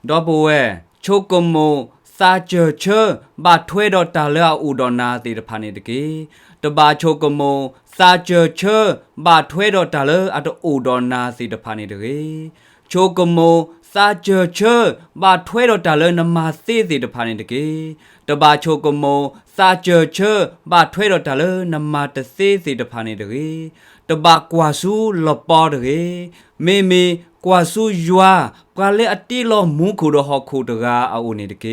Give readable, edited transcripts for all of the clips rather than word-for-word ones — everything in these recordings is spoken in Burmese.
ดอบัวโชกโมซาเจอเชอบาถ้วยดอตาเลออูดอนาติดพันเดกีตบาโชกโมซาเจอเชอบาถ้วยดอตาเลอตอูดอนาติดพันเดกีโชกโมซาเจอเชอบาถ้วยดอตาเลนมาซีติดพันเดกีตบาโชกโมซาเจอเชอบาถ้วยดอตาเลนมาตซีติดพันเดกีตบากวาสูลปอเดกีเมกว่าสู้ยัวปลาเลอติโลมูคูดฮอคูดกาอาอุนิดเก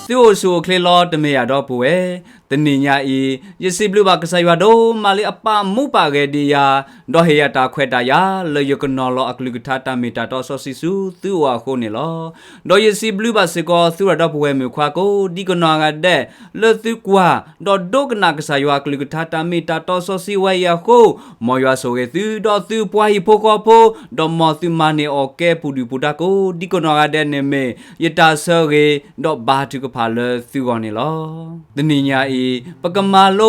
ซิโอซูเคลลอตเมียดอปูเอตนิญาอียสิบลูบากษายวาโดมาลิอปามูปาเกดียาดอเฮียตาเควตายาเลยกนอลออักลุกทาตามิตาตอซอซิซูตัวอาโคเนลอดอยสิบลูบาสกอสุรดอปูเอมิควาโกดิกนองาเดเลตุกวาดอดกนากษายวากลุกทาตามิตาตอซอซิวายาโคมอยาโซเกตุดอตุปวาฮิโพโกโพดอมอตุมาเนโอเกปูดิปูดาโกดิกนองาเดเนเมยตาเซเกดอบาตุกพาเลตุกอเนลอตนิญาอีปกมาโล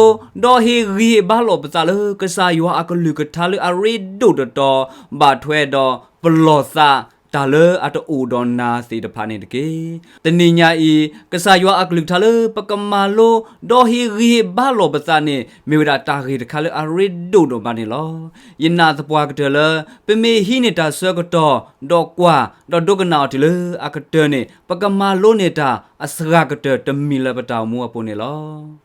ดอเฮรีบาโลปซาเลกษายัวอักลุกทาเลอาริดุดตอบาถวยดอปลอซาตาเลอตอูดอนนาสีตพานิดเกตนิญาอีกษายัวอักลุกทาเลปกมาโลดอเฮรีบาโลปซาเนเมวดาตาเรตคาเลอาริดุดบานิลอยินนาตปวากเตเลเปเมฮินิตาเซกตอดอกกว่าดอดกนาติเลอักเตเนปกมาโลเนตาอัสรากเตตมิลปตามัวปเนลอ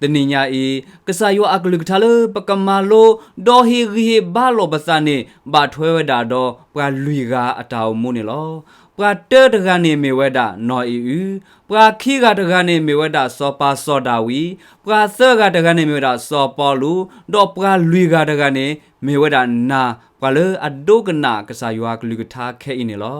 ตนิญาอีกษายัวอักลุกทาเลปกมาโลดอเฮรีบาโลปซาเนบาถวยวดาดอปราลุยกาอตามุเนลอปราเตตกาเนเมเวดานออีอูปราคีกาตกาเนเมเวดาซอปาซอดาวีปราเซกาตกาเนเมเวดาซอปอลูดอปราลุยกาตกาเนเมเวดานาปาเลอดกนากษายัวกลุกทาแคอิเนลอ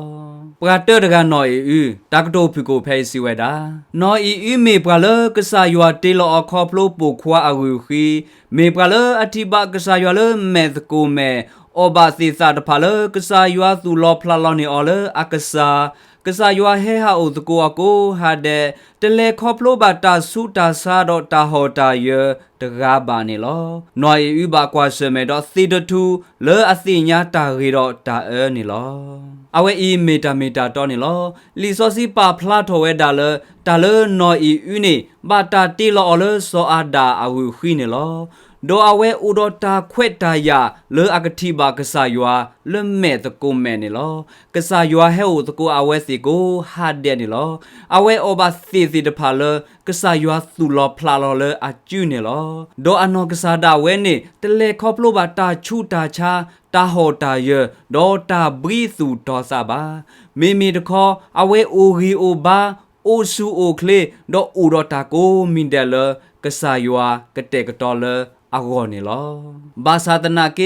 ปราเตตกานออีอูตักโตพิโกเพซิเวดานออีอูเมปราเลกษายัวเตลอคอพโลปุควาอารูคีเมปราเลอธิบากษายัวเลเมตโกเมอบาสิซาตพาเลกษายัวสุลอพลาลอเนอเลอักษากษายัวเฮฮาอุตโกอโกฮาเดตเลคอพโลบาตาสุตาซาดอตาฮอตาเยตกาบาเนลอนอยอุบากวาเซเมดอซิดทูเลออสิญาตาเรดอตาเอเนลอအဝဲအီမီတာတော့နေလောလီစောစီပါဖလာထော်ဝဲဒါလတာလနော်အီဥနေဘာတာတီလောလစောအာဒါအဝူခီနေလောดออาเวอุดอตาเควตายาเลออากติบากษายัวเลเมตะโกเมนี่ลอกษายัวเฮอุตโกอาเวสิโกฮาเดนี่ลออาเวอบาซีซิตพาเลกษายัวสุลอพลาลอเลอาจูนี่ลอดออนอกษาดาเวนี่ตะเลคอปโลบาตาชูตาชาตาโหตาเยดอตาบรีสุดอซาบามีตะคออาเวโอรีโอบาโอซูโอเคลดออูดอตาโกมินเดลกษายัวกะเตกะตอเลอากอนี่ลอบาสาตนาเก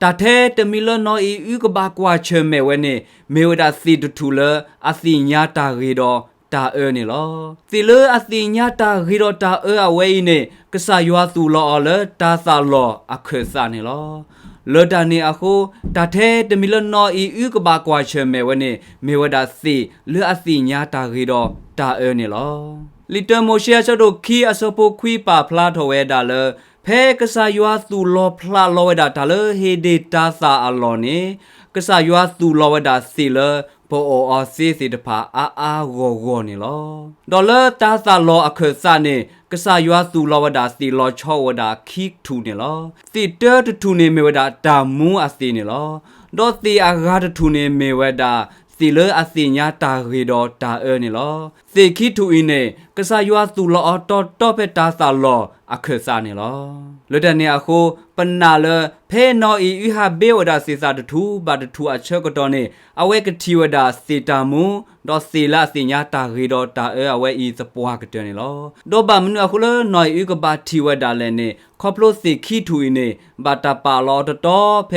ตาเทตมิลนออีอุกบากวาเชเมเวเนเมวดาซีตทูเลอสิญาตาเรดอตาเอนี่ลอสิเลอสิญาตาเรดอตาเออเวเนกษายัวสุลอเลตาซาลออะเคซานี่ลอเลดานีอะโคตาเทตมิลนออีอุกบากวาเชเมเวเนเมวดาซีเลอสิญาตาเรดอตาเอนี่ลอลิเตอร์โมเชียชโดคีอสโปควีปาพลาทเวดาเลเพกษายัวสุลอพลาลอเวดาตาเลเฮเดตาซาอลอเนกษายัวสุลอเวดาซิเลปออซีสิตพาอาโกโกนี่ลอดอลเลตาซาลออะเคซาเนกษายัวสุลอเวดาซิลอชอเวดาคิกทูนี่ลอซิเตอร์ทูเนเมเวดาตามูอาซีนี่ลอดอซีอากาตทูเนเมเวดาสิเลอสิญาตาเรดอตาเอนี่ลอสิคิทูอิเนกษายัวสุลอตอตอเปตาซาลออะเคซานี่ลอเลดเนียโคปนาเลเพนออีอุฮาเบวดาสิซาตทูบาตทูอะเชกตอเนอเวกทิวดาสิตามูดอสิลาสิญาตาเรดอตาเออเวอีสปวากเตนี่ลอดอบามนุอะโคเลนอยอุกบาทิวดาเลเนคอปโลสิคิทูอิเนบาตาปาลอตอเพ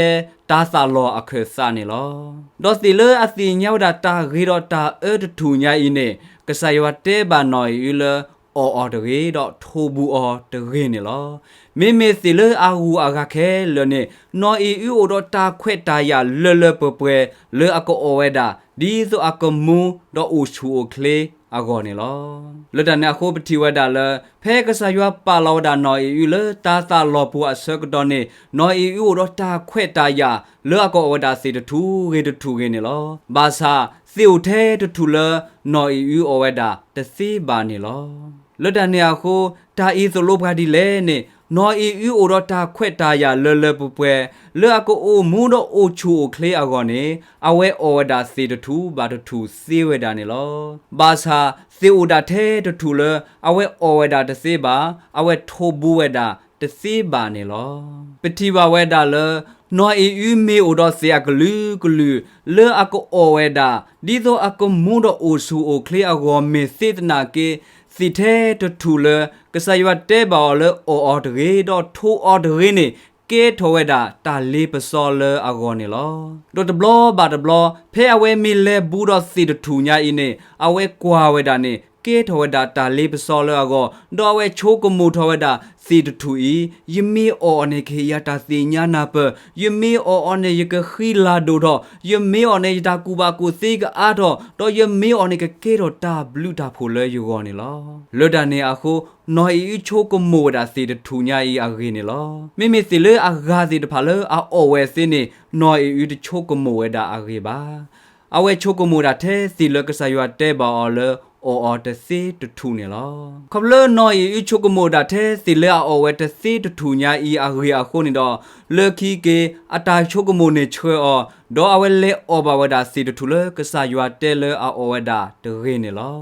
ตาซาลออะเคซานี่ลอดอสิเลอสิญาวดาตาเรดอตาเอตทูญาอิเนกษายวเตบานอยอุเลออเดเรดอโทบูออเดเรนี่ลอเมสิเลอาหูอากาเคเลเนนออีอุโอดตาเควตายาเลเปเปเลอะโกโอเวดาดีโซอะกมูดออูชูโอเคล อากอนี่ลอลดานะโคปฏิวดาเลเพกษายปาลาวดานออีเลตาตาลอปัวอสกดอนี่นออีอูรตาเควตายาเลอกอวดาสิตทูเกตทูเกนี่ลอบาซาซิวเทตทูเลนออีอูอวดาตซีบานี่ลอลดานะโคตาอีโซโลบาดิเลนี่နော်အီယူအိုတော့တာခွက်တာရလဲလဲပပွဲလဲအကိုအိုမူတော့အိုချူခလေအကောနေအဝဲအော်ဒါစီတထူဘာတထူစေဝဲတာနေလောဘာသာစေအိုဒါထဲတထူလဲအဝဲအော်ဝဲတာတစေပါအဝဲထိုးဘူးဝဲတာတစေပါနေလောပတိပါဝဲတာလဲနော်အီယူမီအိုတော့စေကလူကလူလဲအကိုအော်ဝဲတာဒီတော့အကိုမူတော့အိုဆူအိုခလေအကောမေစေတနာကေစီထဲတထူလဲကစားရတဲ့ဘော်လဲအော်တရေတော့ထိုးအော်တရေနေကဲထောဝဲတာတာလေးပစောလဲအကောနေလောဒတ်ဘလောဘာဒဘလောဖဲအဝဲမီလဲဘူးတော့စီတထူညာအင်းနေအဝဲကွာဝဲတာနေကဲထောဝဲတာတာလေးပစောလဲအကောတော့ဝဲချိုးကမှုထောဝဲတာစီတထူဤယမီအော်နေခေယတာစီညာနာပယမီအော်နေယကခီလာဒိုတော့ယမီအော်နေတာကူပါကူစေကအားတော့ယမီအော်နေကကဲတော့တာဘလူတာဖိုလဲယူကောနေလောလွတ်တာနေအခုနော်ဤချိုးကမိုတာစီတထူညာဤအခေနေလောမိမိစီလေအဂါစီတဖာလဲအော်ဝဲစင်းနေနော်ဤတချိုးကမိုဝဲတာအခေပါအဝဲချိုးကမိုတာထဲစီလကဆာယွာတဲပါအော်လဲအော်တစီတထူနေလောခပလနော်ဤချုကမိုဒါတဲ့စီလေအော်ဝဲတစီတထူညာဤအရီအခုနေတော့လေခီကေအတာချုကမိုနေချွဲအော်ဒေါ်အဝဲလေအော်ဘဝဒါစီတထူလေကဆာယွာတဲလေအော်ဝဲဒါတရေနေလော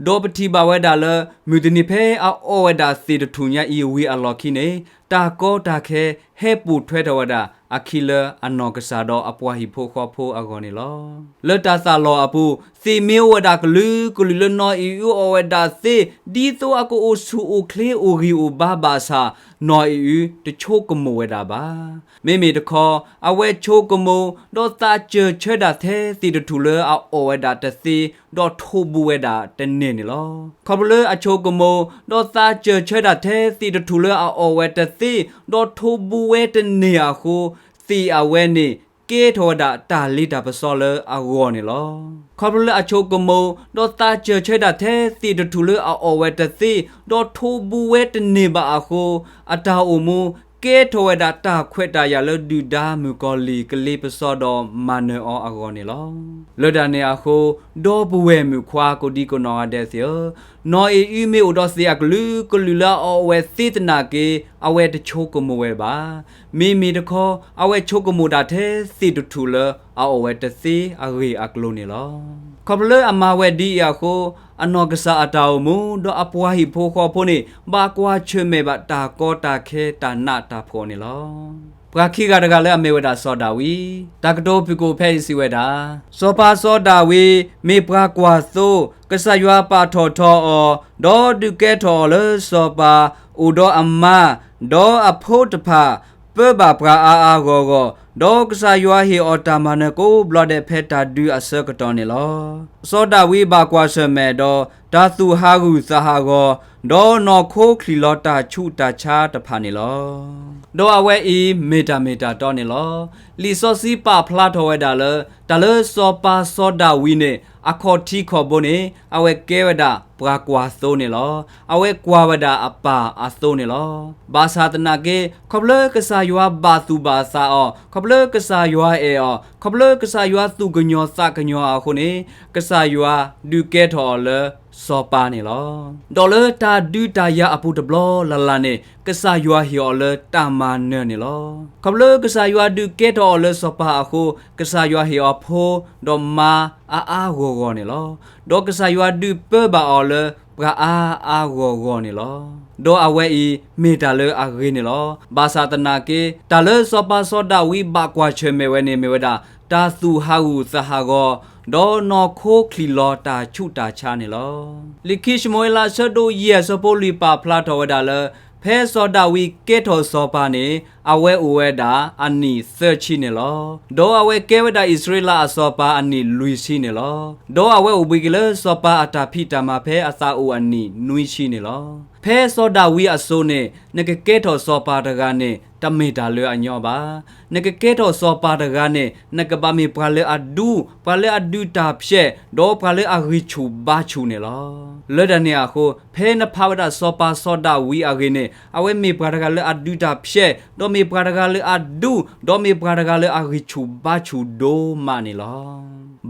ဒေါ်ပတိဘဝဒါလေမြူဒနီဖဲအော်ဝဲဒါစီတထူညာဤဝီအလော်ခီနေတာကောတာခဲဟဲပူထွဲတော်ဝဒါအခီလအနောကစားတော့အပွားဟီဖိုခေါ်ဖိုအကောနေလောလတာစာလောအပူစီမေဝဒါကလူကလူလနော်အီယူအဝဒါစီဒီတော့အကိုအိုဆူအိုကလေအိုဂီအိုဘာဘာစာနော်အီယူတချိုးကမဝဒါပါမေမေတခေါ်အဝဲချိုးကမိုတော့တာချေချဲတာသေးစီတထူလေအော်ဝဒါတစီတော့ထိုးဘူးဝဒါတနေနေလောခေါပလေအချိုးကမိုတော့တာချေချဲတာသေးစီတထူလေအော်ဝတစီတော့ထိုးဘူးဝတနေအခုစီအဝဲနေကဲထောဒတာလီတာပစောလအဝေါ်နေလောခေါပလအချိုကမိုတော့တာချေချဲတာသေးစီတထူလေအော်ဝတစီတော့ထိုးဘူးဝတနေပါအခုအတာအုံမူကဲထောဝဒတာခွက်တာရလဒူဒါမူကောလီကလေးပစောတော့မနောအကောနေလောလဒနေအခုဒေါ်ဘဝဲမူခွာကိုဒီကိုနော်တဲ့စီနော်အီမေတော့စီကလူကလူလာအဝဲစေတနာကေအဝဲတချိုးကမဝဲပါမိမိတခေါ်အဝဲချိုးကမတာတဲ့စီတထူလအဝဲတစီအရေအကလိုနေလောခပလအမဝဲဒီယခိုအနောကစားအတောင်မူတော့အပွားဟီဖိုခေါ်ဖိုနေဘာကွာချွေမေဘတာကောတာခဲတာနာတာဖောနေလောပကခိကတကလည်းအမေဝဒစောတာဝီတကတိုပီကိုဖဲစီဝဲတာစောပါစောတာဝီမေပကကွာသို့ကဆယွာပါထော်ထော်အော်ဒေါ်ဒုကဲထော်လေစောပါဥဒေါ်အမဒေါ်အဖို့တဖာပဘပရာအာဂောဂောဒေါကဆာယွာဟီအော်တာမနကိုဘလဒဖက်တာဒူအစကတော်နေလောစောဒဝိဘာကွာဆမဲဒေါဒါသူဟာဂုသဟာဂောဒေါနော်ခိုခလီလောတာချုတာချာတဖာနေလောဒေါအဝဲအီမေတာတော်နေလောလီစောစီပါဖလာထောဝဲတာလေတလေစောပါစောဒဝီနေအခေါ်တီခေါ်ဘုန်နေအဝဲကဲဝဒပရာကွာသိုးနေလောအဝဲကွာဝဒအပါအသိုးနေလောဘာသာတနာကေခပလကဆာယွာဘာသူဘာစာအောခပလကဆာယွာအေအောခပလကဆာယွာသူကညောစကညောအခုနေကဆာယွာဒုကဲထော်လေစောပါနေလောဒေါ်လတာဒူတာယာအပူတဘလလလာနေကဆာယွာဟီအော်လေတာမနဲနေလောခပလကဆာယွာဒုကဲထော်လေစောပါအခုကဆာယွာဟီအော်ဖိုဒေါ်မာအာဂောဂောနေလောဒေါကဆာယွာဒူပဘာအော်လေပရာအာဂောဂောနေလောဒေါ်အဝဲဤမေတာလေအဂေနေလောဘာသာတနာကေတာလေစောပါစောဒဝိဘကွာချေမေဝဲနေမေဝဒါတာသူဟာဟုသဟာဂောဒေါ်နော်ခိုခလီလောတာချုတာချာနေလောလိခိရှမွေလာရှဒိုယေစပိုလီပါဖလာတော်ဝဒါလေဖဲစောဒဝီကေထောစောပါနေအဝဲအဝဲတာအနီဆာချိနေလောဒေါ်အဝဲကေဝဒါဣသရေလအစောပါအနီလူရှိနေလောဒေါ်အဝဲဥဘိကလေစောပါအတာဖိတာမဖဲအစာအိုအနီနွိရှိနေလောဖဲ โซดาวีอโซเนนกเกทอซอปาตกาเนตเมดาเลอัญญอบานกเกทอซอปาตกาเนนกบามีปาเลอดูตาเพดอปาเลอริชูบาชูเนลอเลดเนียโคเพนภาวดาซอปาโซดาวีอาเกเนอเวมีปาตกาเลอดูตาเพดอมีปาตกาเลอดูดอมีปาตกาเลอริชูบาชูโดมาเนลอ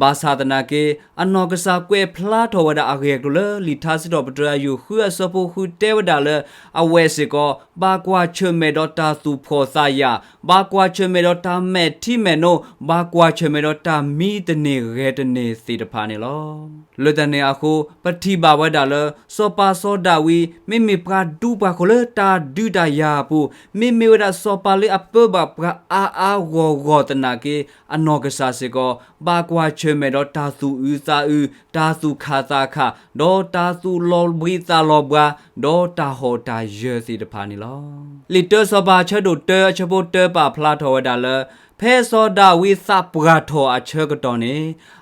บาสาตนาเกอนอกษาเกวพลาทวดาอาเกกเลลิทาสิดอปตรายูฮือสปูฮูเตวดาเลอเวสิโกบากวาเชเมดอตาสุโพสายาบากวาเชเมดอตาเมทิเมโนบากวาเชเมดอตามีตเนเรตเนสิตพาเนลอเลตเนอาโคปฏิบาวดาเลโซปาโซดาวีมิปราดูปาโคเลตาดูดายาปูมิวดาโซปาเลอเปบาปราอาโกตนาเกอนอกษาสิโกบากวาเชเมดอตาสุอุซาอุตาสุคาซาคาดอตาสุลอบิซาลอบราดอตาโฮตาเยสิตพาเนลอลิเตอร์สบาชดูเตอชโบเตอปาพลาทวดาเลเพโซดาวิสาปราโทอาเชกตอเน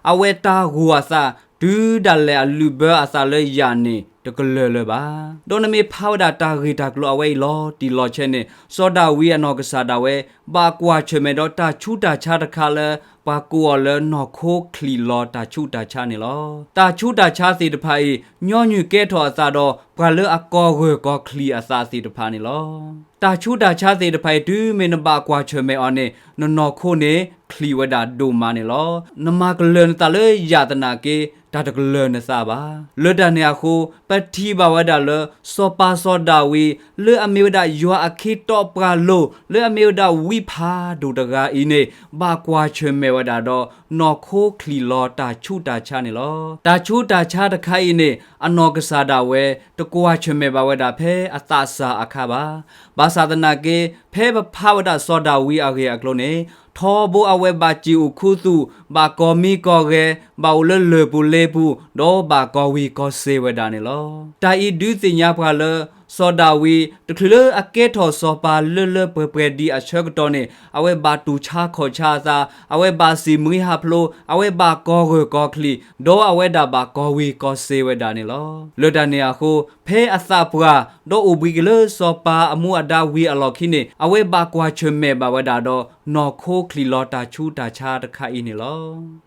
อเวตาหัวซาดูดัลเลอลูเบออาซาเลยานีตะกเลบาโดนมีพาวดาตาริตากลัวไว้ลอตีลอเชเนโซดาวิอนอกซาดาเวบากวาเชเมดอตาชูตาชาตะคาเลปากัวเลนอโคคลีลอตาชูตาชาเนลอตาชูตาชาสิตพายญอญูเกทออาซาดอปาเลอากอเรกอคลีอาซาสิตพาเนลอตาชูตาชาสิตพายดูเมนบากวาเชเมอเนนอโคเนคลีวดาดูมาเนลอนมากเลนตาเลยยาตนาเกตาตกเลนซาบาเลดาเนียโคปฏิบาวดาเลโซปาโซดาวีเลอเมวดายัวอคิตอปราโลเลอเมวดาวิพาดูตกาอีเนบากวาเชเมวดาดอนอโคคลีลอตาชูตาชาเนลอตาชูตาชาตะไคเนอนอกซาดาเวตกวาเชเมบาวดาเพอตาสาอาคาบาบาสาตนาเกเพบภาวดาโซดาวีอาเกอโกลเนทอโบอเวบาจิอุคุสุบากอมีกอเกบาเลปูเลปูดอบากอวีกอเซเวดาเนลอตาอีดูสิญาพาเลโซดาวีตคลอเกทอซอปาเลเปเปดีอเชกตอเนอเวบาตูชาขอชาซาอเวบาซิมุยฮาพโลอเวบากอเกกอคลีดออเวดาบากอวีกอเซเวดาเนลอเลดาเนียโคเพอซาปราดออุบิกเลซอปาอมูอดาวีอลอคิเนอเวบากวาเชเมบาวดาดอนอโคคลีลอตาชูตาชาตะคาอิเนลอ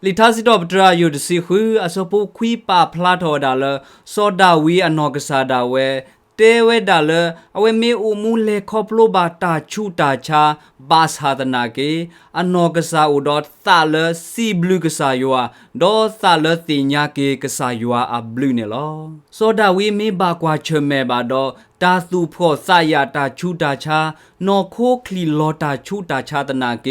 ลิทาสิดอปตรายูดซิฮูอสปูควีปาพลาทอดาเลโซดาวีอนอกซาดาเวเตเวดาเลอเวเมอูมูเลคอปโลบาตาชูตาชาบาสฮาตนาเกอนอกซาอูดอซาเลซีบลูกซายัวดอซาเลติญาเกกซายัวอะบลูเนลอโซดาวีเมบากวาเชเมบาดอตาสุพอสายาตาชูตาชานอโคคลีลอตาชูตาชาตนาเก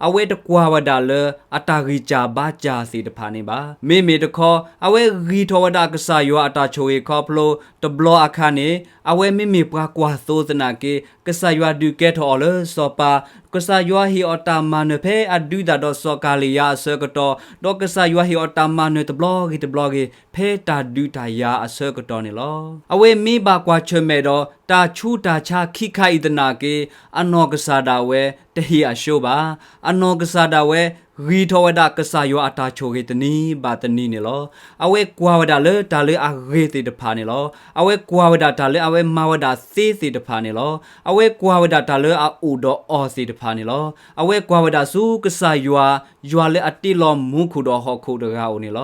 อเวตกวาวดาเลอตาริจาบาจาสิตพาเนบาเมตคออเวรีทวดากษายัวอตาโชเอคอพโลตบลออาคาเนอเวเมปรากวาโซตนาเกกษายัวดูเกทอเลซอปากษายัวฮิอตามานเพอดูดาดอซอกาลียาเซกตอดอกษายัวฮิอตามานตบลอเกเพตาดูตายาอเซกตอเนลอเวมีบากวาเชเมดอตาชูตาชาคิไคอิตนาเกอนอกซาดาเวตฮีอาโชบาอนอกซาดาเวรีทวดากษายัวอตาโชเกตนีบาตนีเนลอเวกวาวดาเลตาเลอาเรติตพาเนลอเวกวาวดาตาเลอเวมาวดาซีสิตพาเนลอเวกวาวดาตาเลอาอูดออสิตพาเนลอเวกวาวดาสูกษายัวเลอติลอมุขุดอฮอคุดกาโอเนล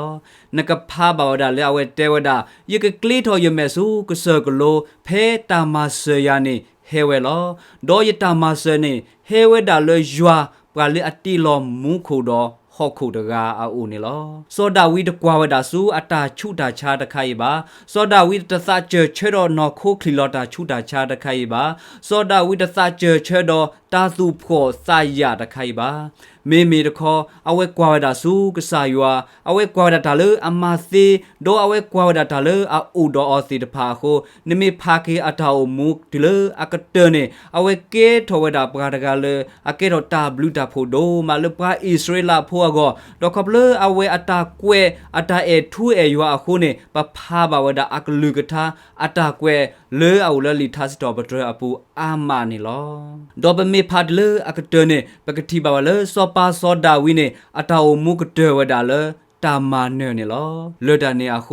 นกพาบาวดาเลอเวเตวดายกกลีทอยเมสูกเซกโลเพตามาเซยานีเฮเวลดอยตามาเซเนเฮเวดาเลยัวปาเลอติลอมุขุดอฮอคุดกาอาอูเนลโซดาวิตกวาวดาสูอตาชูตาชาตะไคบาโซดาวิตซาเจเชดอนอโคคลิลอตาชูตาชาตะไคบาโซดาวิตซาเจเชดอตาสุพอสายาตะไคบาเมตคออเวกวาวดาสูกษายัวอเวกวาวดาตาเลอามาซีโดอเวกวาวดาตาเลอาอูดออสิตพาโคนิมิพาเคอตาโอมุกดิเลอากเตเนอเวเกทวดาปราดกาเลอาเกดตาบลูตาโพโดมาเลปราอิสราเอลพัวก็ดอกเลอเวอตาเกวอตาเอทูเอยัวอะโคเนปะพาบาวดาอักลืกทาอตาเกวเลอเอาเลลิทัสตอบตรอปูอามานิลอดอบเมพาดเลออักเตเนปกติบาวเลซอปาซอดาวิเนอตาโอมุกเตวดาเลตามาเนเนลอเลดาเนอะโค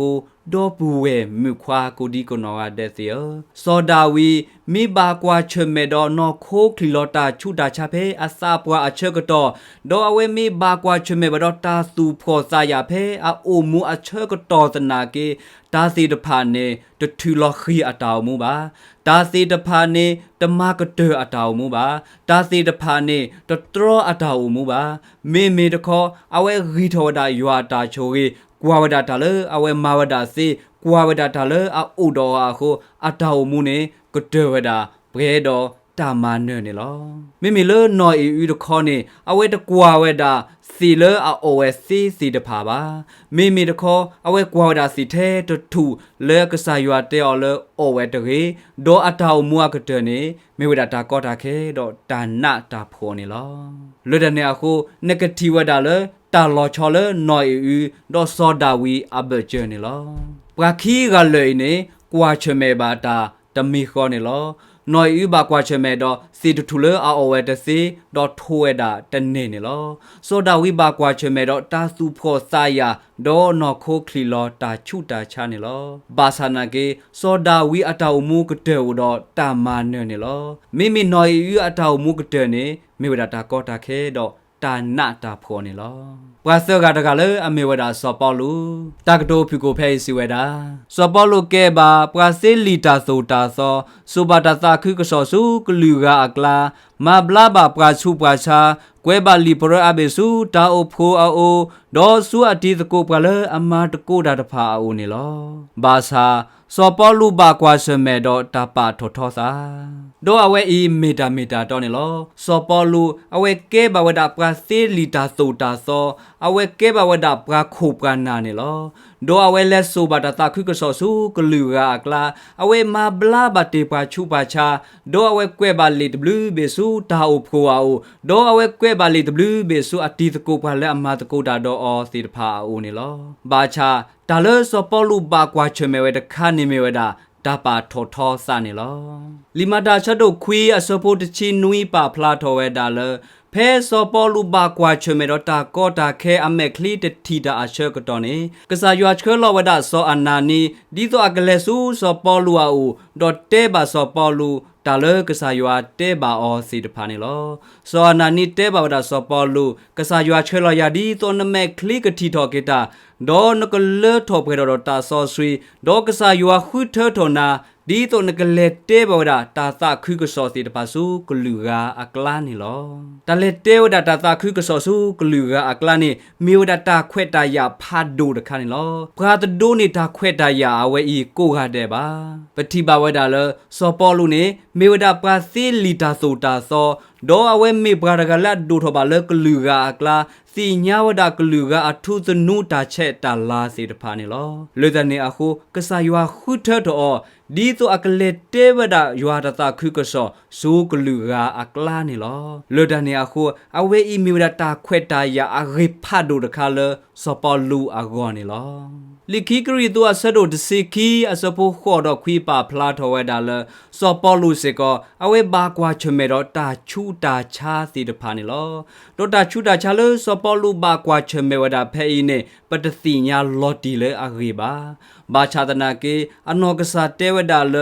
ดอปูเวมุควากูดีกนอเดเซียซอดาวีมีบากว่าเชเมดอนอโคคลิลอตาชูดาชาเพอาซาปวาอเชกตอดออเวมีบากว่าเชเมบดอตาสูพอซายาเพอาโอมูอเชกตอตนาเกตาซีดพาเนตทูลอคีอตาวมูบาตาซีดพาเนตมากเตออตาวมูบาตาซีดพาเนตตรออตาวมูบาเมตคออเวรีทอดายัวตาโชเกกวาวดาตาเลอเวมาวดาซีกวาวดาตาเลอาอุดออาโคอตาวมูเนกเตวดาเปรดอตามาเนเนลอมิเลนอยอีดคอเนอเวตกวาวดาစီလအအိုဝဲစီစီတဖာပါမိမိတခေါ်အဝဲကွာဒါစီထဲတထုလဲကစားရွာတဲော်လဲအိုဝဲတကေဒေါ်အထောက်မွားကတဲ့နေမိဝဒတာကောတာခဲတော့တာနာတာဖော်နေလောလွတ်တဲ့နေအခုနဂတီဝဒါလဲတာလော်ချော်လဲနော်ယူတော့စောဒါဝီအဘကျနေလောပခီကလေနေကွာချမေဘာတာတမီခေါ်နေလောနော်ယူဘာကွာချမေတော့စီတူလေအအိုဝဲတစီတော့ထိုးဝဲတာတနေနေလောစောဒါဝီဘာကွာချမေတော့တာစုဖော်စာယာဒေါ်နော်ခိုခလီလောတာချုတာချနေလောဘာသာနာကေစောဒါဝီအတောက်မူကတဲ့တော့တာမာနေနေလောမိနော်ယူအတောက်မူကတဲ့နေမိဝဒတာကောတာခဲတော့တာနာတာဖော်နေလောပဝါဆောကတကလေအမေဝဒစောပေါ်လူတကတိုဖီကိုဖဲစီဝဒစောပေါ်လူကဲပါပဝါစေလီတာဆိုတာစောစုဘာတာသာခိကစောစုကလူကအကလာမဘလာဘာပဝါစုပဝါချာကွဲပါလီပရအဘေစုတာအိုဖိုအိုဒေါ်စုအတီတကိုပလေအမတကိုတာတဖာအိုနေလောဘာသာစောပေါ်လူဘာကွာစမဲတော့တပါထောထောစာဒေါ်အဝဲဤမီတာတော့နေလောစောပေါ်လူအဝဲကဲဘဝဒပဝါစေလီတာဆိုတာစောအဝဲကဲဘဝဒပဝါခုပကနာနေလောဒေါ်အဝဲလက်ဆိုဘာတာခိကစောစုကလူကအကလာအဝဲမဘလာဘတေပါချူပါချာဒေါ်အဝဲကွဲပါလီ W ဘေစုတာအိုဖိုအိုဒေါ်အဝဲကွဲပါလီ W ဘေစုအတီတကိုပါလဲအမတကိုတာတော့အော်စီတဖာအိုနေလောဘာချာဒါလဲစောပေါ်လူဘာကွာချမေဝဲတခါနေမေဝဲတာတပါထောထောစနေလောလီမာတာချက်တို့ခွေးအစဖို့တချီနွီပါဖလာထောဝဲဒါလဲဖဲစောပေါ်လူဘာကွာချမေတော့တာကောတာခဲအမက်ခလီတထီတာအချက်ကတော့နေကစားရွာချဲလောဝဒစောအနာနီဒီတော့အကလဲဆူစောပေါ်လူအိုတော့တဲပါစောပေါ်လူတာလဲကစားရွာတဲပါအော်စီတဖာနေလောစောအနာနီတဲပါဝဒစောပေါ်လူကစားရွာချဲလောယာဒီတော့နမက်ခလီကထီထောကေတာဒေါ်နကလေထောဖေတော့တာစောဆွေဒေါ်ကစားရွာခွထထောနာဒီတော့နကလေတဲဘဝဒတာသခွကစောစီတပါစုကလူကအကလာနေလောတလေတဲဝဒတာသခွကစောစုကလူကအကလာနေမြေဝဒတာခွဲ့တာရဖာဒိုတခါနေလောဘရာတဒိုနေတာခွဲ့တာရအဝဲဤကိုကတဲ့ပါပတိပါဝဒလစောပေါ်လူနေမြေဝဒပါစီလီတာဆိုတာစောဒေါ်အဝဲမေဘရာကလာဒိုထဘာလကလူကအကလာစီညာဝဒကလူကအထုသနုတာချက်တာလာစီတဖာနေလောလေတဲ့နေအခုကဆာယွာခုထတော့ဒီတော့အကလက်တဲဝဒယွာတတာခုကစောဇိုးကလူကအကလာနေလောလေတဲ့နေအခုအဝဲအီမီဝဒတာခွဲ့တာရအရိဖတ်ဒိုတခါလစောပေါ်လူအဂောနေလောလီခီကရီတူအဆဒိုဒစီခီအစပိုခေါ်တော့ခွေးပါဖလာထော်ဝဲဒါလစောပေါ်လူစေကောအဝဲဘာကွာချမေတော့တာချူတာချာစီတဖာနေလောဒေါတာချူတာချာလစောပေါ်လူဘာကွာချမေဝဒါဖဲအင်းနေပတစီညာလော်တီလေအဂေပါဘာချာတနာကေအနောကစားတဲဝဒါလ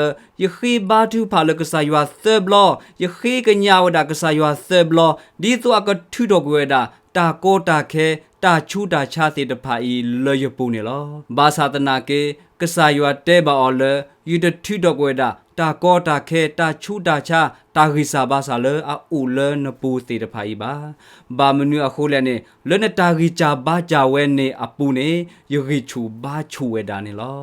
ယခိဘာတူဖာလကစားယွာသဘလောယခိကညာဝဒါကစားယွာသဘလောဒီသူအကထူတော့ကွေဒါတာကိုတာခဲတာချူတာချစီတဖာဤလေယပူနေလောဘာသာတနာကေကစားယွာတဲပါအော်လေယူတထူတော့ကွေဒါတာကောတာခဲတာချူတာချတာဂိစာဘာစာလေအူလေနပူစီတဖာဤပါဘာမနူအခုလည်းနေလနတာဂိချာဘာကြဝဲနေအပူနေယဂိချူဘာချူဝဲတာနေလော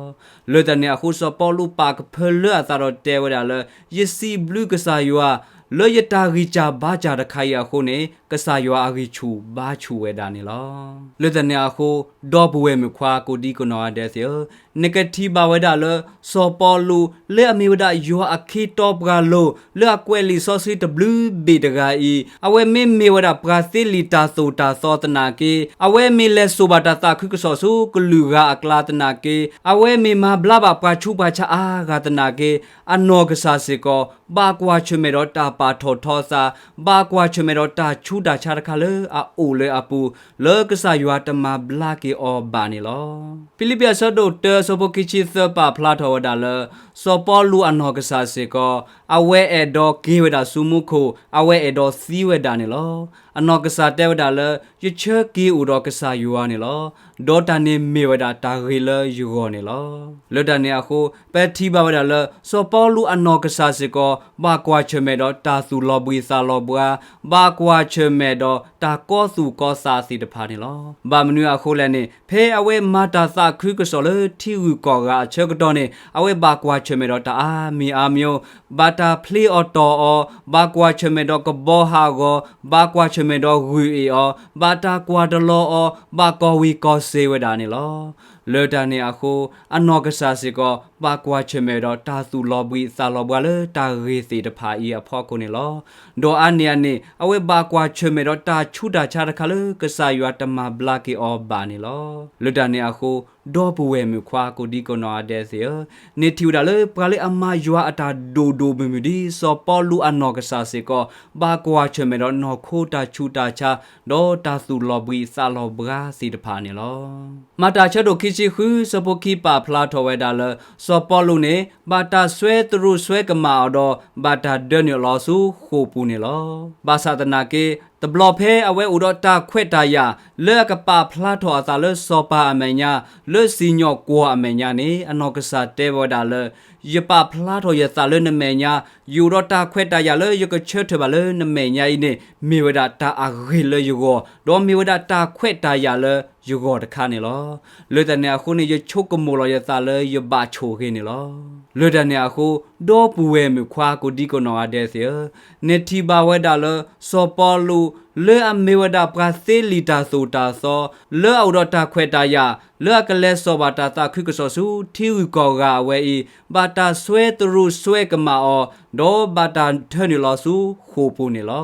လေတနေအခုစောပေါ်လူပါကဖလေအသာတော့တဲဝဲတာလေယစီဘလူးကစားယွာလေယတာဂိချာဘာကြတခိုင်ရခုနေကစားယွာအဂိချူဘာချူဝဲတာနေလောလေတနေအခုဒေါ်ဘဝဲမခွာကိုဒီကနော်တဲ့စေနဂတီဘာဝဲတာလေစောပေါ်လူလေအမီဝဒယွာအခီတော့ပကလိုလေအကွဲလီစောစီတဘလူးဘီတဂါဤအဝဲမေမေဝဒပရာစီလီတာဆိုတာသောတနာကေအဝဲမေလဲဆိုဘာတာသခုကစောစုကလူကအကလာတနာကေအဝဲမေမဘလာဘာပချူပါချအာဂတနာကေအနောကဆာစေကောဘာကွာချမေတော့တာပါထောထောစာဘာကွာချမေတော့တာချူတာချာတခါလေအိုလေအပူလေကဆာယွာတမဘလာကေအောဘာနေလောဖိလိပ္ပဆဒိုတဲ สปกิชิเซปาพลาทวดาเลสปอลูอันฮอกษาเสก็อเวเอดอกีเวดาสุมุโคอเวเอดอซีเวดานี่ลออันฮอกษาเตวดาเลยเชกีอุดอกษายูวานี่ลอดอตานีเมวดาตาริเลยูโกนี่ลอเลดานี่อะโคเปทีบาวดาเลสปอลูอันฮอกษาเสก็บากวาเชเมดอตาสุลอบุยซาลอบวาบากวาเชเมดอตากอสุกอซาสีตพานี่ลอบามนูอะโคเลนี่เพอเวมาตาซาครุกษอเลที่อูกอกาเชกดอนี่อเวบากวาเชเมดอตาอามีอามิโอบาตาพลีออตอบากวาเชเมดอกบอฮาโกบากวาเชเมดอรูเออบาตากวาดลอบากอวีกอเซเวดานี่ลอเลดานี่อะโคอันนอกษาสิก็บากวาเชเมดอตาสุลอบุยซาลอบวาเลตาเรสีตพาอีอพอโกนี่ลอดออันเนียนี่อเวบากวาเชเมดอตาชุดาชาตคาเลกษายัตมาบลากีอบานี่ลอเลดานี่อะโคดอปเวมิควาโกดีโกนอเดเซเนทิวดาเลปราเลอามายัวอตาโดโดเบมิดีสอปอลูอันนอกษาสิก็บากวาเชเมดอนอโคตาชุดาชาดอตาสุลอบุยซาลอบราสีตพานี่ลอมาตาชะโดคิชิคือสปกีปาพลาทเวดาเลสปอลูเนบาตาสเวตรุสเวกมาอดบาตาเดเนลอสูโคปูนี่ลอบาสาตนาเกตบลอเพอเวอุดตาเควตายาเลกปาพลาทอตาเลสปาอเมญาเลสิญอกัวอเมญานีอนอกษาเตวดาเลยปาพลาทอยตาเลนเมญายูรตาเควตายาเลยยกเชตบาเลนเมญาอิเนมีวดาตาอะเรเลยูโกดอมีวดาตาเควตายาเลยูโกตะคานี่ลอเลตเนอะคูนี่ยชุกโมลอยตาเลยบาโชเกนี่ลอเลตเนอะคูดอปูเวมิควาโกดิโกนอเดเซเนทิบาเวดาเลสปอลูเลอเมวดาปราเซลิตาโซตาซอเลออดตาเควตายาเลอกเลสอบาตาตาคึกซอสูทิวกอกาเวอีบาตาสเวตรุสเวกมาอดอบาตาเทนิลอสูโคปูนี่ลอ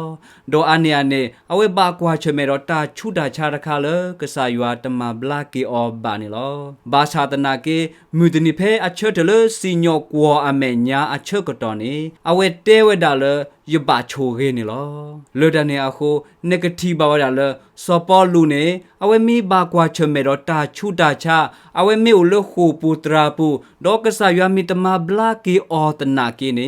ดออันเนียเนอเวบากวาเชเมรตาชุดาชาตคาเลกษายัวตมาบลากีอบานี่ลอบาชาตนาเกมุดนิเพอเชตเลสิญอกัวอเมญญาอเชกตอนีอเวเตเวดาเลยบาโชเกนี่ลอเลดานีอะโคเนกทีบาวดาเลสปอลูเนอเวมีบากวาเชเมรตาชุดาชาอเวมีอุลโคปูตราปูดอกษายัวมิตมาบลากีออตนากีเน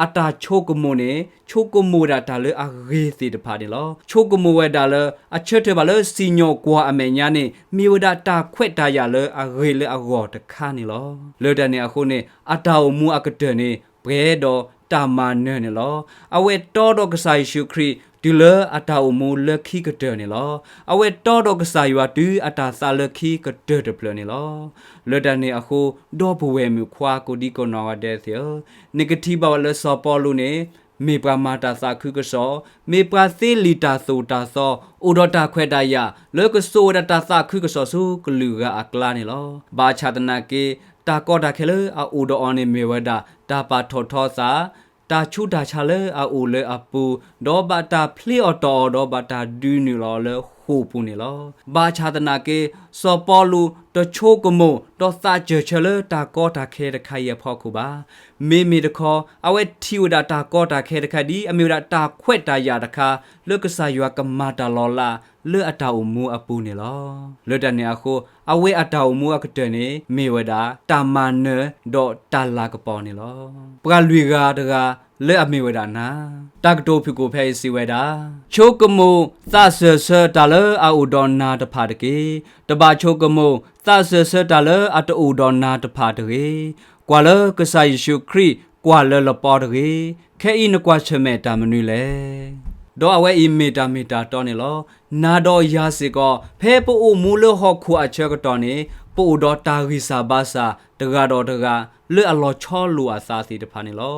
อาตาโชกโมเนโชกโมดาตาเลอะเรสิตพาดิลอโชกโมเวดาเลอะเชเทบาเลสิญอกัวอเมญาเนมีวดาตาเควตายาเลอะเรเลอะกอตะคานี่ลอเลดานีอะโคเนอาตาอมูอะกะเตเนเปรดอตามาเนเนลออเวตอดอกไซชูครีดิเลอาตาอมูเลคีกะเตเนลออเวตอดอกไซวาตูอาตาซาเลคีกะเตเดเปลเนลอเลดานีอะโคดอปเวมิควาโกดิโกนอวาเดเซเนกทีบาวเลซอปอลูเนมีปรามาตาสาคึกษอมีปราซิลิตาโซตาซออุดตาเควดายาเลกโซดตาสาคึกษอสูกลือกะอักลาเนลอบาชาตนาเกตากอดาเคเลอาอูดออเนเมวดาตาปาทอทอสาตาชุดาชาเลอาอูเลอาปูดอบาตาพลีออตอดอบาตาดูนิลอเลโคปูนิลอบาชาตนาเกสอปอลูตโชกโมตอซาเจเชเลตากอตาเคตะไคยพอคูบาเมตะคออเวทิวดาตากอตาเคตะไคดีอเมวดาตาเควตายาตะคาเลกษายัวกมาตาลอลาเลอตาอุมูอปูนิลอเลดานีอะโคอเวอตาอุมูอะกเตเนเมวดาตามาเนดอตาลากปอนิลอปราลุยกาตกาเลอเมวดานาตากโตฟิโกเพซิเวดาโชกโมซาเซเซตาเลอาอุดอนาตพาตเกตบาโชกโมซาเซเซตาเลอะตอุดอนาตพาตเกกว่าเลกษาเยซูคริกว่าเลลปอตเกแค่อินกว่าเชเมตามนุเลดอเวอิเมตาตอนิลอนาดอยาสิกอเพปูอูมูเลฮอคูอะเชกตอนิปูดอตาริซาบาซาตกาดอตกาเลอลอชอลูอาซาสีตพานิลอ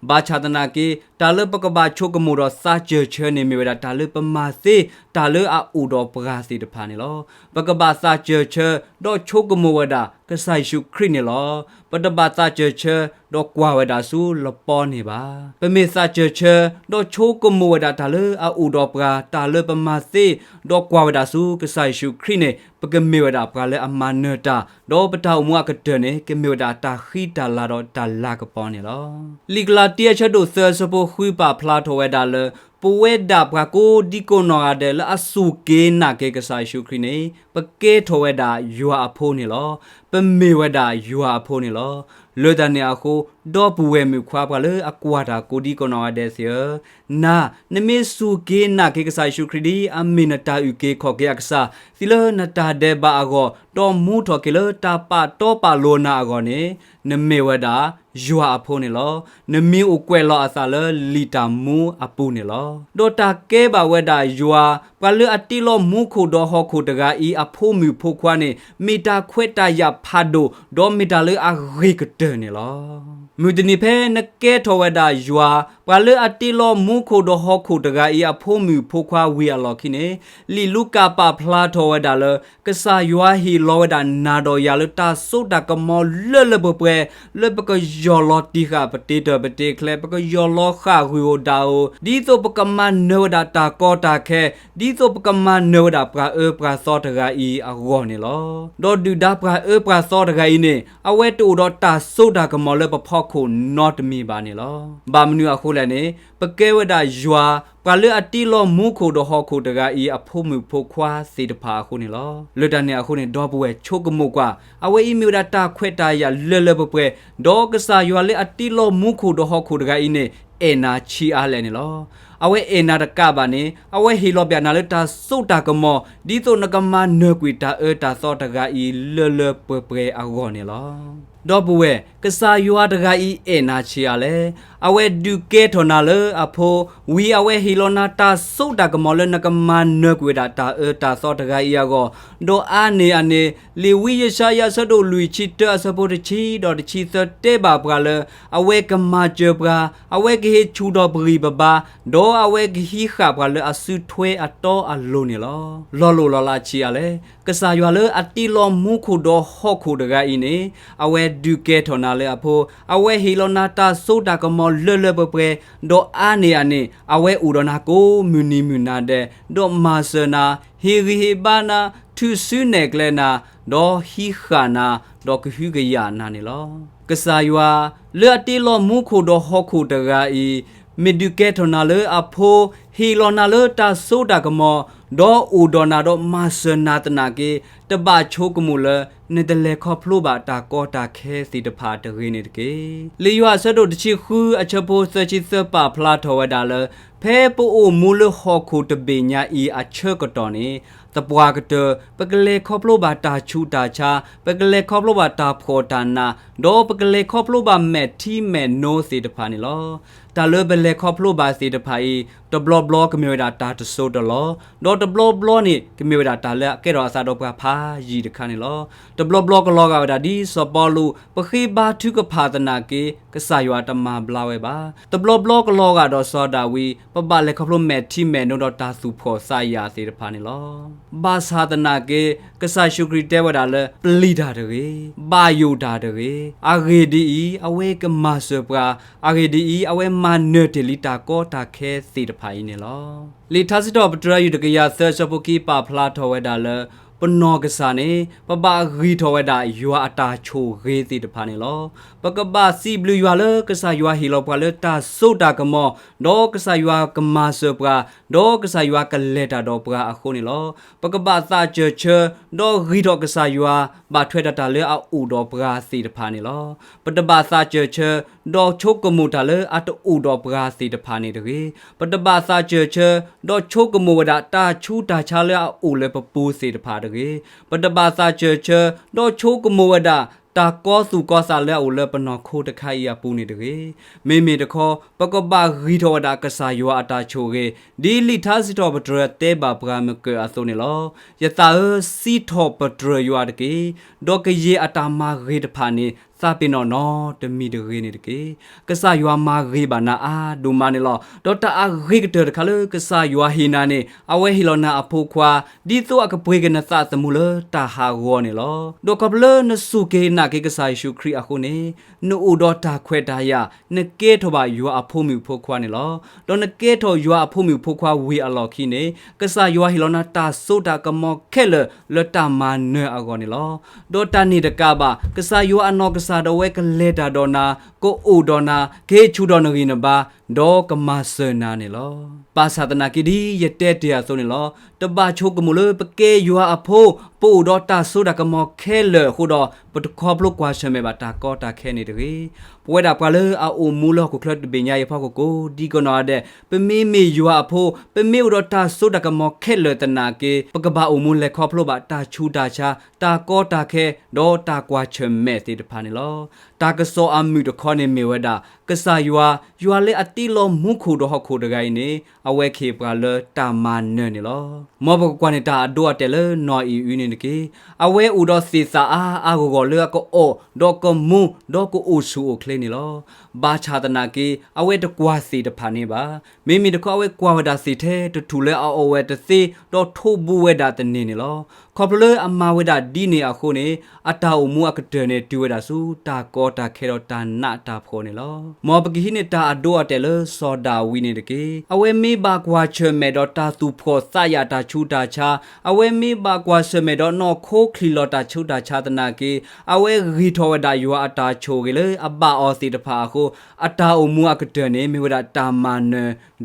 บาชาตนาเกตาเลปกบาโชกมูดอซาเจเชเนเมเวดาตาเลปมาเซตาเลอาอูดอปราสีตพานิลอปกบาซาเจเชดอโชกมูเวดากะไซชุครินิลอปตบาซาเจเชดอกวาเวดาสูลปอนิบาเปเมซาเจเชดอโชกมูเวดาตาเลอาอูดอปราตาเลปมาเซดอกวาเวดาสูกะไซชุคริเนปกเมเวดาปราเลอามาเนตาดอปตาอุมัวกะเตเนเก มิวดาตาขีตาลาดอตาลากปอนเนี่ยลอลิกลาเตียชดูเซอร์สโปคุยปาพลาโทเวดาเลปเวดาปะโกดิโกนออาเดลอสุเกนาเกกษาชุคริเนปะเกโทเวดายัวอโพเนี่ยลอปะเมเวดายัวอโพเนี่ยลอเลดาเนียโคดอปเวมิควาปะเลอควาดาโกดิโกนออาเดเซียนานเมสุเกนาเกกษาชุคริดีอเมนตาอุเกขอเกอักษาสิเลนตาเดบาอโกดอมูทอเกเลตาปาตอปาโลนาอโกเนนเมเวดายัวอโพเนี่ยลอนเมอุเกวลออาซาเลลิตามูอปูเนี่ยลอโดตาเกบาเวดายัวปะเลอติโลมูคูดอฮอคูตกาอีอโพมิโพควาเนมีตาเควตายาพาโดดอมิตาเลอะริกเตเนี่ยลอมุดนิเพนเกทเวดายัวปะเลอติโลมูคูดอฮอคูตกาอีอโพมิโพควาวีอลอคิเนลิลูกาปาพลาทเวดาเลกษายัวฮีโลเวดานาดอยาลตาโซดากมอเลเบเปเลปกยอลอติกาปติเตปติเคลปกยอลอคาฮูดาโอดีโตปกมันเนวดาตากอตาแคดีโตปกมันเนวดาปราปราซอตกาอีอโกเนลอดอดูดาปราปราซอตกาอีเนอเวตูดอตาโซดากมอเลปพอคูนอตมีบาเนลอบามนูอโคเลเนปเกเวดายัวปาเลอติโลมูคูดอฮอคูตกาอีอโพมุโพควาสีตพาคูเนลอเลดาเนอคูเนดอปเวโชกมุกว่าอเวอีมิวดาตาเควตายาเลปเปดอกษายัวเลอติโลมูคูดอฮอคูตกาอีเนเอนาชีอาเลเนลอအဝဲအနာတကပါနေအဝဲဟီလောပြနာလက်တာစုတ်တာကမောဒီဆိုနကမနကွေတာတာစောတကဤလပပအဂောနေလောဒေါ်ဘဝဲကစားယွာတကဤအနာချီရလေအဝဲဒုကေထော်နာလေအဖိုဝီအဝဲဟီလောနာတာစုတ်တာကမောလနကမနကွေတာတာစောတကဤအဂောဒေါ်အာနေအနေလီဝီယရှာယဆဒိုလူချီတအစပိုတချီဒေါ်တချီသတေဘာပကလေအဝဲကမချေပကအဝဲကေချူဒေါ်ပရီဘဘာဒေါ်အဝဲဂီခါပကလေအဆုထွဲအတော်အလုံးနေလောလောလာချီရလေကစားယွာလေအတီလောမူခုဒေါ်ဟော့ခုတကဤနေအဝဲဒုကေထော်နာလေအဖိုအဝဲဟီလောနာတာစုတ်တာကမောလပပဒေါ်အာနေအနေအဝဲဥရနာကိုမြူနီမြူနာတဲ့ဒေါ်မာဆနာဟီရီဟီဘာနာသူဆုနေကလနာဒေါ်ဟီခါနာဒေါ်ကဟူကယာနာနေလောကစားယွာလေအတီလောမူခုဒေါ်ဟော့ခုတကဤမီဒုကေထော်နာလေအဖိုဟီလောနာလေတာစုတ်တာကမောဒေါ်ဥဒေါ်နာဒေါ်မာဆနာတနာကေတပချိုကမူလနေတလေခေါဖလိုပါတာကောတာခဲစီတဖာတရင်းနေတကေလီယွာဆဒိုတချီခူအချပိုစချီစပါဖလာထောဝဒါလဖဲပိုအိုမူလဟောခုတပေညာဤအချကတော်နေတပွားကတပကလေခေါဖလိုပါတာချူတာချာပကလေခေါဖလိုပါတာဖောတာနာဒေါ်ပကလေခေါဖလိုပါမဲတီမဲနိုစီတဖာနေလောတာလဘလေခေါဖလိုပါစီတဖာဤတဘလဘလကမြေဒါတာတဆိုတလောဒေါ်တဘလဘလနေကမြေဒါတာလကဲတော်အစားတော့ဖာရီတခါနေလောတဘလဘလကလောကဒါဒီစပေါ်လူပခိဘာထုကဖာတနာကေကဆာယွာတမဘလာဝဲပါတဘလဘလကလောကတော့စောတာဝီပပလေခေါဖလိုမဲတီမဲနိုတော့တာစုဖော်စာယာစီတဖာနေလောဘာသာတနာကေကဆာရှုခရီတဲဝဒါလပလီဒါတရေဘာယိုဒါတရေအာဂေဒီအဝဲကမဆပရာအာဂေဒီအဝဲမနတေလီတာကောတာခဲစီတဖာဤနေလောလီထာစစ်တော်ပတရယူတကရဆာချပကီပါဖလာထောဝဲဒါလပနောကစားနေပပဂီထောဝဒါယွာအတာချိုဂေးစီတဖာနေလောပကပစီဘလူယွာလကစားယွာဟီလောပလတာဆိုတာကမောဒေါကစားယွာကမဆပရာဒေါကစားယွာကလက်တာဒေါပရာအခုနေလောပကပသာချေချဒေါဂီထောကစားယွာဘာထွဲတာလေအူဒေါပရာစီတဖာနေလောပတဘာသာချေချဒေါချိုကမူတာလေအတူဒေါပရာစီတဖာနေတကေပတဘာသာချေချဒေါချိုကမူဝဒတာချူတာချာလေအူလေပပူစီတဖာပတဘာသာချေချဒေါချိုကမောဝဒတာကောစုကောစာလဲအိုလဲပနောခိုတခိုင်ရပူနေတကေမေမေတခောပကပဂီထောဝဒကဆာယောအတာချိုကေဒီလီသာစီတော်ပဒရတဲဘာပဂမကေအဆုနေလောယတာစီထောပဒရယောတကေဒေါကယေအတာမာဂေတဖာနေသ ซาปินอนอตมีเดเรนี่ตะเกกะซายัวมาเรบานาอาดูมาเนลอดอตาอาเรกเตอร์คาเลกะซายัวฮีนาเนอเวฮิโลนาอโพควาดีโตอะกะปวยกะนะซาตมูเลตาฮาวอเนลอดอกะบเลนสุเกนาเกกะซายูครีอะโคเนนูอูดอตาခွဲတာယနကေထောပါယွာအဖို့မြူဖို့ခွာနေလောဒေါ်နကေထောယွာအဖို့မြူဖို့ခွာဝေအလော်ခိနေကဆာယွာဟီလောနာတာဆိုတာကမောခဲလလတမနအကောနေလောဒေါ်တနိတကပါကဆာယွာအနောကဆာဒဝဲကလေတာဒေါ်နာကိုအိုဒေါ်နာဂေချူဒေါ်နဂီနဘာဒေါ်ကမဆနာနေလောပါသဒနာကိဒီယတဲ့တရားဆိုနေလောတပချိုကမူလပကေယွာအဖို့ပို့ဒေါ်တာဆိုတာကမောခဲလခုဒေါ်ပတခေါပလုကွာရှမေဘာတာကောတာခဲနေတကေပွဲတာပါလေအအိုမူလောကိုခလတ်ပညာရဖောက်ကိုဒီကနာတဲ့ပမေမေယွာအဖို့ပမေဥတော်တာဆိုတာကမောခဲလတနာကေပကဘာအိုမူလက်ခေါပလုဘာတာချူတာချာတာကောတာခဲဒေါ်တာကွာချမဲတေတဖာနေလောတာကစောအမှုတခေါနေမေဝဒကဆာယွာလေအတိလောမုခုတော်ဟခုတကိုင်းနေအဝဲခေပါလတာမနနေလောမောဘကွာနေတာအတော့တယ်လနော်အီယူနေတကေအဝဲဥတော်စီစာအာကိုကောလေကောအိုဒေါ်ကမူဒေါ်ကိုအိုဆူအိုကလေနေလောဘာချာတနာကေအဝဲတကွာစီတဖာနေပါမိမိတခေါအဝဲကွာဝဒစီထဲတထူလဲအောဝဲတစီတော့ထိုးဘူးဝဲတာတနေနေလောခေါပလအမဝဲတာဒီနေအခုနေအတာအမှုအကတဲ့နေတူဝဲတာစုတာကောတာခဲတော့တာနာတာဖော်နေလောမောပကိဟိနေတာအတော့အတယ်လစောဒါဝီနေတကေအဝဲမေဘာကွာချေမဲတော့တာသူဖော်စရတာချူတာချာအဝဲမေဘာကွာချေမဲတော့နော်ခိုးခလီလော်တာချူတာချာတနာကေအဝဲရီထောဝဒါယောအတာချိုကေလေအဘအောစီတဖာခုအတာအမှုအကတဲ့နေမေဝဒတာမန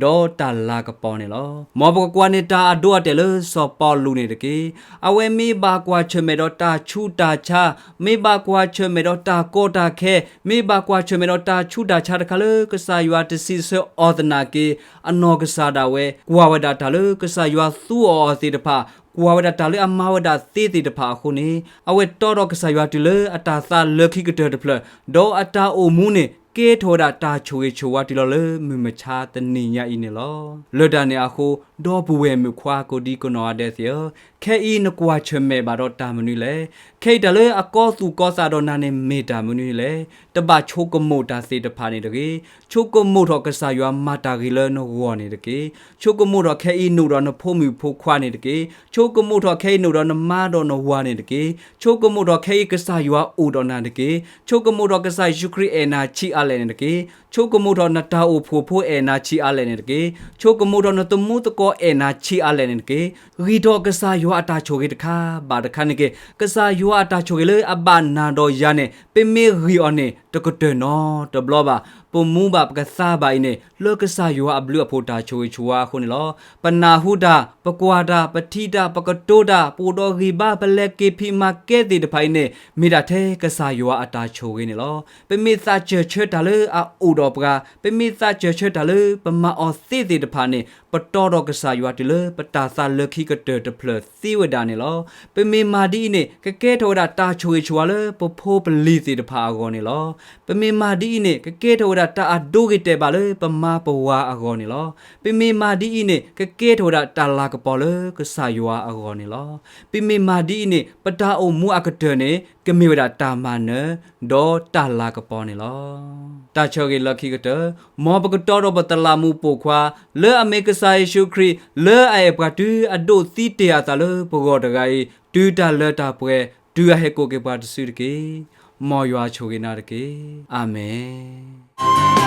ဒေါ်တာလာကပေါ်နေလောမောပကွာနေတာအတော့အတယ်လစောပေါ်လူနေတကေအဝဲမေဘာကွာချေမဲတော့တာချူတာချာမေဘာကွာချေမဲတော့တာကောတာခဲမေဘာကွာချေမဲတော့တာချူတာချာတခါလေကဆာယွာတစီဆောအောဒနာကေအနောကဆာဒါဝဲကွာဝဒါတာလေကဆာယွာသူ့အောစီတဖာကွာဝဒတာလေအမဝဒသေးသေးတဖာခုနေအဝဲတော်တော်ကဆာယွာတူလေအတာသာလခိကတဲ့တဖလဒေါ်အတာအိုမူနေကေထောဒတာချိုချိုဝတီလောလေမမချာတနိညာဤနေလောလွတ်တာနေအခုဒေါ်ဘူဝဲမြခွာကိုဒီကနောတဲ့စီခဲဤနကွာချမဲဘာတော့တာမနူလေခိတ်တလေအကောစုကောစာတော့နာနေမေတာမနူလေတပချိုကမိုတာစေတဖာနေတကေချိုကမိုတော့ကဆာယွာမာတာဂီလနောဝနေတကေချိုကမိုတော့ခဲဤနူတော့နဖိုးမြဖိုးခွာနေတကေချိုကမိုတော့ခဲနူတော့နမာတော့နဝနေတကေချိုကမိုတော့ခဲကဆာယွာအိုတော့နာတကေချိုကမိုတော့ကဆာယူခရီအနာချီအလဲနေတကေချိုကမိုတော့နတာအိုဖိုဖိုအနာချီအလဲနေတကေချိုကမိုတော့နတမှုတကောအနာချီအလဲနေတကေရီတော့ကဆာယွာအတာချိုကေတခါဘာတခါနေကေကဆာယွာအတာချိုကေလေအဘနာတော့ရနေပေမေရီအော်နေတကတဲ့နော်တဘလဘာပုံမူဘာပကစားပိုင်းနေလောကဆာယွာအဘလူအဖို့တာချိုချွာခုနေလောပနာဟုတာပကွာတာပတိတာပကတိုတာပိုတော်ဂီဘာပလက်ကေဖီမာကဲတဲ့တဖိုင်နေမိတာထဲကဆာယွာအတာချိုကေနေလောပေမေစာချေချေတာလေအိုတော်ပကပေမေစာချေချေတာလေပမအောစေတဲ့တဖာနေပတော်တော်ကဆာယွာတလေပတာစာလခိကတဲ့တဖလစီဝဒါနေလောပေမေမာဒီနေကကဲထောတာတာချိုချွာလေပဖိုးပလီစီတဖာကောနေလောပေမေမာဒီနေကကဲထောတာတာအဒိုကေတဲ့ပါလေပမာပဝါအကောနေလောပေမေမာဒီနေကကဲထောတာတာလာကပေါ်လေကဆာယွာအကောနေလောပေမေမာဒီနေပတာအုံမူအကတဲ့နေကမေဝဒတာမနဒေါ်တာလာကပေါ်နေလောတာချောကေလခိကတဲ့မောပကတော်တော့ပတလာမှုပိုခွာလေအမေကဆာယေရှုခရစ်လေအေပကတူအဒိုသီတယာတလေပကောတကဲဒူတာလတာပွဲဒူဟေကိုကေပါတစုတကေမောယွာချိုကေနာတကေအာမင်